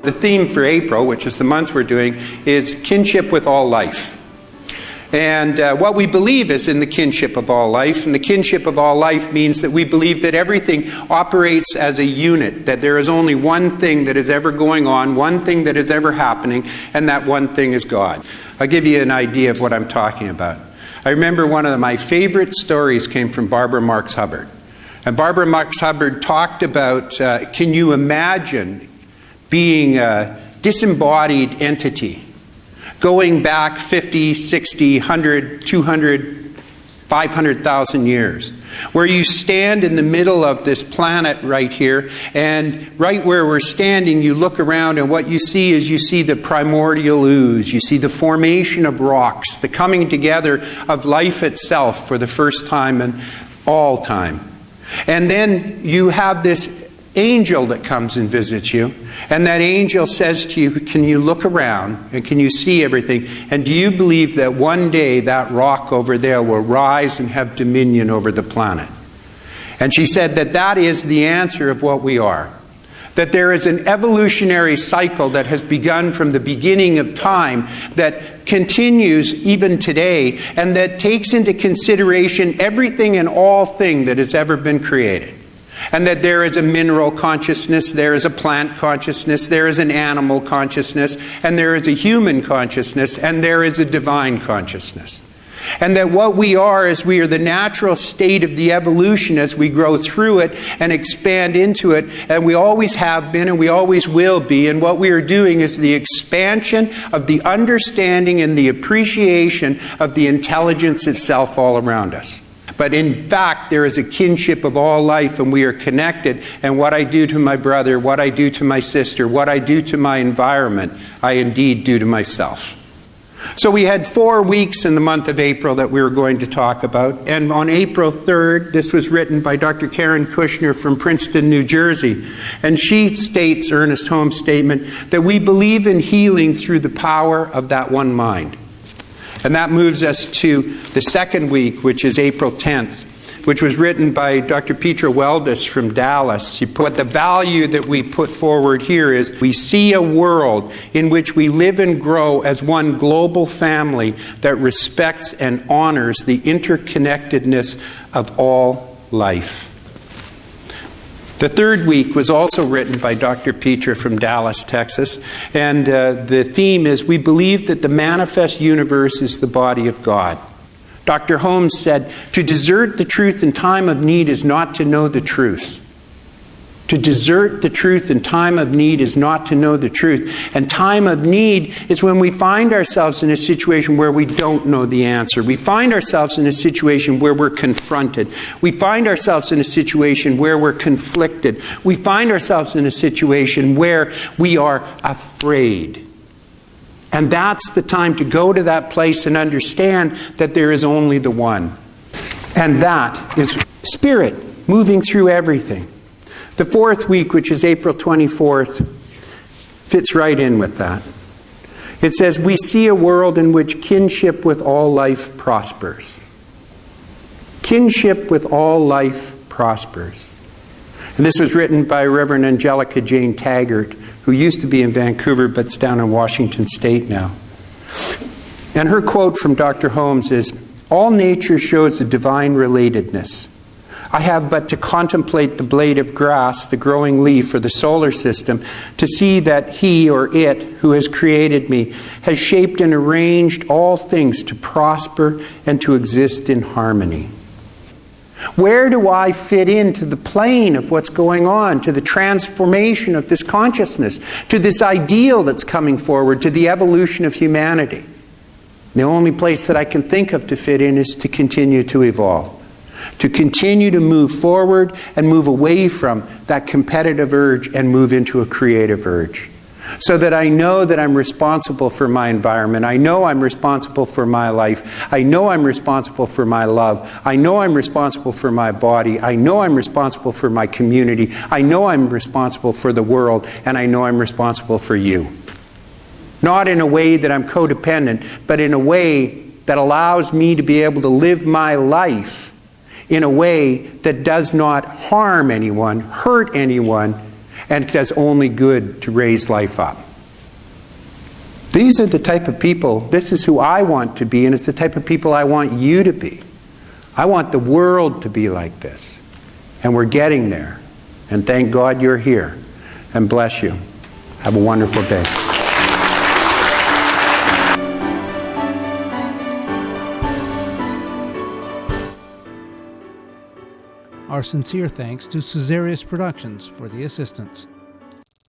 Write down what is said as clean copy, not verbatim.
the theme for April, which is the month we're doing, is kinship with all life. And what we believe is in the kinship of all life. And the kinship of all life means that we believe that everything operates as a unit, that there is only one thing that is ever going on, one thing that is ever happening, and that one thing is God. I'll give you an idea of what I'm talking about. I remember one of my favorite stories came from Barbara Marx Hubbard. And Barbara Marx Hubbard talked about, can you imagine being a disembodied entity going back 50, 60, 100, 200, 500,000 years, where you stand in the middle of this planet right here, and right where we're standing, you look around, and what you see is you see the primordial ooze, you see the formation of rocks, the coming together of life itself for the first time in all time. And then you have this angel that comes and visits you, and that angel says to you, can you look around and can you see everything, and do you believe that one day that rock over there will rise and have dominion over the planet? And she said that that is the answer of what we are. That there is an evolutionary cycle that has begun from the beginning of time that continues even today, and that takes into consideration everything and all thing that has ever been created. And that there is a mineral consciousness, there is a plant consciousness, there is an animal consciousness, and there is a human consciousness, and there is a divine consciousness. And that what we are is we are the natural state of the evolution as we grow through it and expand into it, and we always have been and we always will be. And what we are doing is the expansion of the understanding and the appreciation of the intelligence itself all around us. But in fact, there is a kinship of all life, and we are connected. And what I do to my brother, what I do to my sister, what I do to my environment, I indeed do to myself. So we had 4 weeks in the month of April that we were going to talk about. And on April 3rd, this was written by Dr. Karen Kushner from Princeton, New Jersey. And she states, Ernest Holmes' statement, that we believe in healing through the power of that one mind. And that moves us to the second week, which is April 10th, which was written by Dr. Petra Weldis from Dallas. She put the value that we put forward here is we see a world in which we live and grow as one global family that respects and honors the interconnectedness of all life. The third week was also written by Dr. Petra from Dallas, Texas, and the theme is, we believe that the manifest universe is the body of God. Dr. Holmes said, to desert the truth in time of need is not to know the truth. To desert the truth in time of need is not to know the truth. And time of need is when we find ourselves in a situation where we don't know the answer. We find ourselves in a situation where we're confronted. We find ourselves in a situation where we're conflicted. We find ourselves in a situation where we are afraid. And that's the time to go to that place and understand that there is only the one. And that is Spirit moving through everything. The fourth week, which is April 24th, fits right in with that. It says, we see a world in which kinship with all life prospers. Kinship with all life prospers. And this was written by Reverend Angelica Jane Taggart, who used to be in Vancouver, but's down in Washington State now. And her quote from Dr. Holmes is, all nature shows a divine relatedness. I have but to contemplate the blade of grass, the growing leaf, or the solar system, to see that he or it who has created me has shaped and arranged all things to prosper and to exist in harmony. Where do I fit into the plane of what's going on, to the transformation of this consciousness, to this ideal that's coming forward, to the evolution of humanity? The only place that I can think of to fit in is to continue to evolve. To continue to move forward and move away from that competitive urge and move into a creative urge. So that I know that I'm responsible for my environment. I know I'm responsible for my life. I know I'm responsible for my love. I know I'm responsible for my body. I know I'm responsible for my community. I know I'm responsible for the world. And I know I'm responsible for you. Not in a way that I'm codependent, but in a way that allows me to be able to live my life in a way that does not harm anyone, hurt anyone, and does only good to raise life up. These are the type of people, this is who I want to be, and it's the type of people I want you to be. I want the world to be like this. And we're getting there. And thank God you're here. And bless you. Have a wonderful day. Our sincere thanks to Caesarius Productions for the assistance.